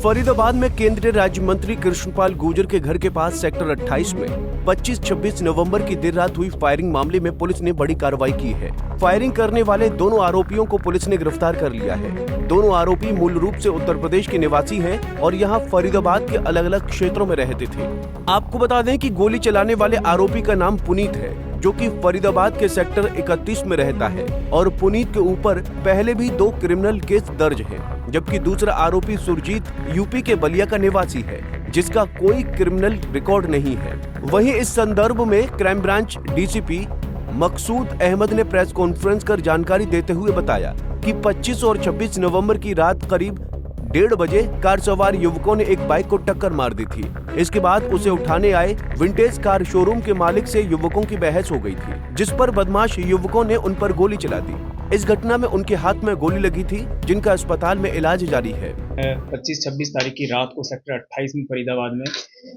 फरीदाबाद में केंद्रीय राज्य मंत्री कृष्णपाल गुर्जर के घर के पास सेक्टर 28 में 25-26 नवंबर की देर रात हुई फायरिंग मामले में पुलिस ने बड़ी कार्रवाई की है। फायरिंग करने वाले दोनों आरोपियों को पुलिस ने गिरफ्तार कर लिया है। दोनों आरोपी मूल रूप से उत्तर प्रदेश के निवासी हैं और यहां फरीदाबाद के अलग अलग क्षेत्रों में रहते थे। आपको बता दें कि गोली चलाने वाले आरोपी का नाम पुनीत है, जो कि फरीदाबाद के सेक्टर 31 में रहता है और पुनीत के ऊपर पहले भी 2 क्रिमिनल केस दर्ज हैं, जबकि दूसरा आरोपी सुरजीत यूपी के बलिया का निवासी है, जिसका कोई क्रिमिनल रिकॉर्ड नहीं है। वहीं इस संदर्भ में क्राइम ब्रांच डीसीपी मकसूद अहमद ने प्रेस कॉन्फ्रेंस कर जानकारी देते हुए बताया कि 25 और 26 नवंबर की रात करीब 1:30 बजे कार सवार युवकों ने एक बाइक को टक्कर मार दी थी। इसके बाद उसे उठाने आए विंटेज कार शोरूम के मालिक से युवकों की बहस हो गई थी, जिस पर बदमाश युवकों ने उन पर गोली चला दी। इस घटना में उनके हाथ में गोली लगी थी, जिनका अस्पताल में इलाज जारी है। 25-26 तारीख की रात को सेक्टर 28 में फरीदाबाद में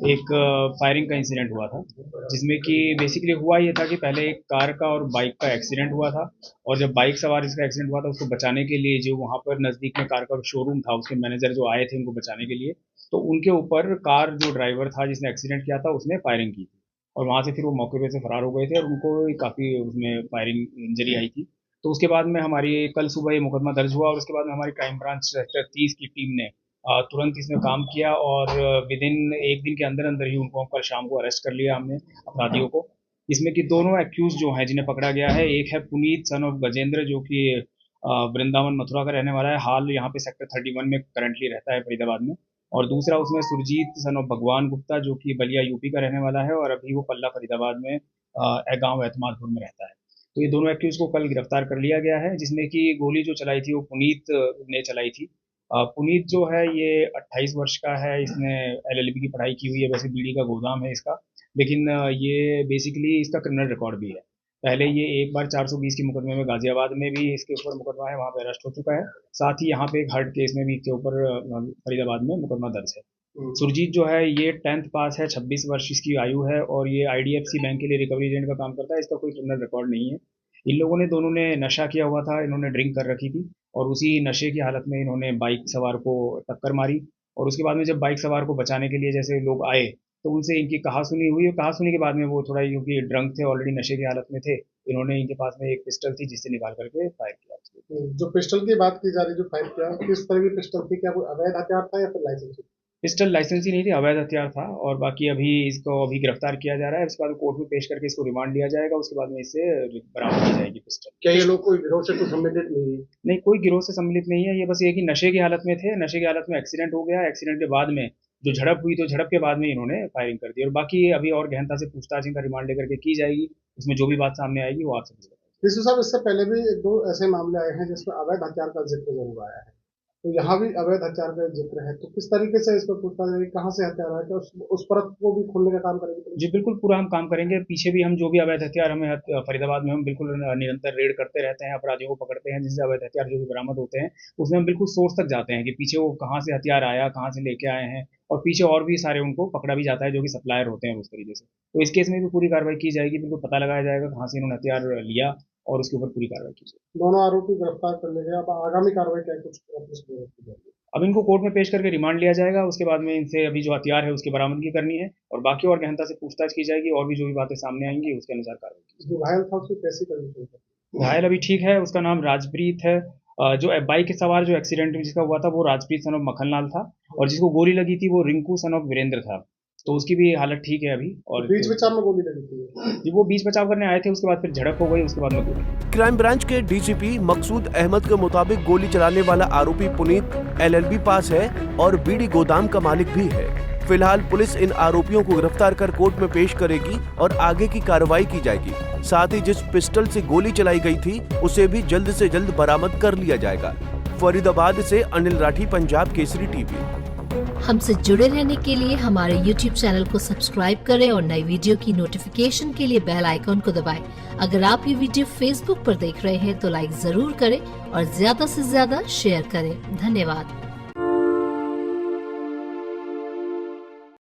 एक फायरिंग का इंसिडेंट हुआ था, जिसमें कि बेसिकली हुआ ये था कि पहले एक कार का और बाइक का एक्सीडेंट हुआ था, और जब बाइक सवार इसका एक्सीडेंट हुआ था उसको बचाने के लिए जो वहाँ पर नज़दीक में कार का शोरूम था, उसके मैनेजर जो आए थे उनको बचाने के लिए, तो उनके ऊपर कार जो ड्राइवर था जिसने एक्सीडेंट किया था उसने फायरिंग की थी, और वहाँ से फिर वो मौके पे से फरार हो गए थे और उनको काफ़ी उसमें फायरिंग इंजरी आई थी। तो उसके बाद में हमारी कल सुबह ये मुकदमा दर्ज हुआ और उसके बाद में हमारी क्राइम ब्रांच सेक्टर 30 की टीम ने तुरंत इसमें काम किया और विदिन एक दिन के अंदर अंदर ही उनको कल शाम को अरेस्ट कर लिया हमने अपराधियों को। इसमें कि दोनों एक्यूज जो हैं जिन्हें पकड़ा गया है, एक है पुनीत सन ऑफ गजेंद्र जो कि वृंदावन मथुरा का रहने वाला है, हाल यहाँ पे सेक्टर 31 में करंटली रहता है फरीदाबाद में, और दूसरा उसमें सुरजीत सन ऑफ भगवान गुप्ता जो कि बलिया यूपी का रहने वाला है और अभी वो पल्ला फरीदाबाद में गाँव एतमादपुर में रहता है। तो ये दोनों एक्यूज को कल गिरफ्तार कर लिया गया है, जिसमें कि गोली जो चलाई थी वो पुनीत ने चलाई थी। पुनीत जो है ये 28 वर्ष का है, इसने LLB की पढ़ाई की हुई है, वैसे बीड़ी का गोदाम है इसका, लेकिन ये बेसिकली इसका क्रिमिनल रिकॉर्ड भी है। पहले ये एक बार 420 के मुकदमे में गाजियाबाद में भी इसके ऊपर मुकदमा है, वहाँ पे अरेस्ट हो चुका है। साथ ही यहाँ पे एक हर्ट केस में भी इसके ऊपर फरीदाबाद में मुकदमा दर्ज है। सुरजीत जो है ये 10th पास है, 26 वर्ष इसकी आयु है और ये IDFC बैंक के लिए रिकवरी एजेंट का काम करता है। इसका कोई क्रिमिनल रिकॉर्ड नहीं है। इन लोगों ने दोनों ने नशा किया हुआ था, इन्होंने ड्रिंक कर रखी थी और उसी नशे की हालत में इन्होंने बाइक सवार को टक्कर मारी, और उसके बाद में जब बाइक सवार को बचाने के लिए जैसे लोग आए तो उनसे इनकी कहासुनी हुई, और कहासुनी के बाद में वो थोड़ा क्योंकि ड्रंक थे, ऑलरेडी नशे की हालत में थे, इन्होंने इनके पास में एक पिस्टल थी जिससे निकाल करके फायर किया। जो पिस्टल की बात की जा रही, जो फायर किया, किस तरह की पिस्टल थी? क्या कोई अवैध हथियार था या फिर लाइसेंस? पिस्टल लाइसेंस ही नहीं थी, अवैध हथियार था, और बाकी अभी इसको गिरफ्तार किया जा रहा है। उसके बाद कोर्ट में पेश करके इसको रिमांड लिया जाएगा, उसके बाद में इससे बरामद की जाएगी पिस्टल। क्या ये लोग कोई गिरोह से तो सम्मिलित नहीं है? नहीं, कोई गिरोह से सम्मिलित नहीं है, ये बस ये कि नशे की हालत में थे, नशे की हालत में एक्सीडेंट हो गया, एक्सीडेंट के बाद में जो झड़प हुई तो झड़प के बाद में इन्होंने फायरिंग कर दी, और बाकी अभी और गहनता से पूछताछ इनका रिमांड लेकर के की जाएगी, उसमें जो भी बात सामने आएगी वो आपसे बताएंगे। साहब, इससे पहले भी 2 ऐसे मामले आए हैं जिसमें अवैध हथियार का जिक्र जरूर आया है, तो यहाँ भी अवैध हथियार का जिक्र है, तो किस तरीके से इस पर पूछताछ है, कहाँ से हथियार आया, क्या उस परत को भी खोलने का काम करेंगे? जी बिल्कुल, पूरा हम काम करेंगे। पीछे भी हम जो भी अवैध हथियार हमें फरीदाबाद में हम बिल्कुल निरंतर रेड करते रहते हैं, अपराधियों को पकड़ते हैं, जिससे अवैध हथियार जो भी बरामद होते हैं उसमें हम बिल्कुल सोर्स तक जाते हैं कि पीछे वो कहाँ से हथियार आया, कहाँ से लेके आए हैं, और पीछे और भी सारे उनको पकड़ा भी जाता है जो कि सप्लायर होते हैं उस तरीके से। तो इस केस में भी पूरी कार्रवाई की जाएगी, बिल्कुल पता लगाया जाएगा कहाँ से इन्होंने हथियार लिया और उसके ऊपर पूरी कार्रवाई की जाएगी। दोनों आरोपी गिरफ्तार कर लिए गए, अब आगामी कार्रवाई क्या कुछ? अब इनको कोर्ट में पेश करके रिमांड लिया जाएगा, उसके बाद में इनसे अभी जो हथियार है उसकी बरामदगी करनी है, और बाकी और गहनता से पूछताछ की जाएगी, और भी जो भी बातें सामने आएंगी उसके अनुसार कार्रवाई। जो घायल था उसकी कैसी कंडीशन? घायल अभी ठीक है, उसका नाम राजप्रीत है। जो बाइक सवार जो एक्सीडेंट जिसका हुआ था वो राजप्रीत सन ऑफ मखनलाल था, और जिसको गोली लगी थी वो रिंकू सन ऑफ वीरेंद्र था, तो उसकी भी हालत ठीक है अभी। और बीच बचाव में गोली लगी थी? वो बीच बचाव करने आए थे, उसके बाद फिर झड़प हो गई, उसके बाद में गोली। क्राइम ब्रांच के डीसीपी मकसूद अहमद के मुताबिक गोली चलाने वाला आरोपी पुनीत LLB पास है और बीड़ी गोदाम का मालिक भी है। फिलहाल पुलिस इन आरोपियों को गिरफ्तार कर कोर्ट में पेश करेगी और आगे की कार्रवाई की जाएगी। साथ ही जिस पिस्टल से गोली चलाई गई थी उसे भी जल्द से जल्द बरामद कर लिया जाएगा। फरीदाबाद से अनिल राठी, पंजाब केसरी टीवी। हमसे जुड़े रहने के लिए हमारे YouTube चैनल को सब्सक्राइब करें और नई वीडियो की नोटिफिकेशन के लिए बेल आइकॉन को दबाएं। अगर आप ये वीडियो Facebook पर देख रहे हैं तो लाइक जरूर करें और ज्यादा से ज्यादा शेयर करें। धन्यवाद।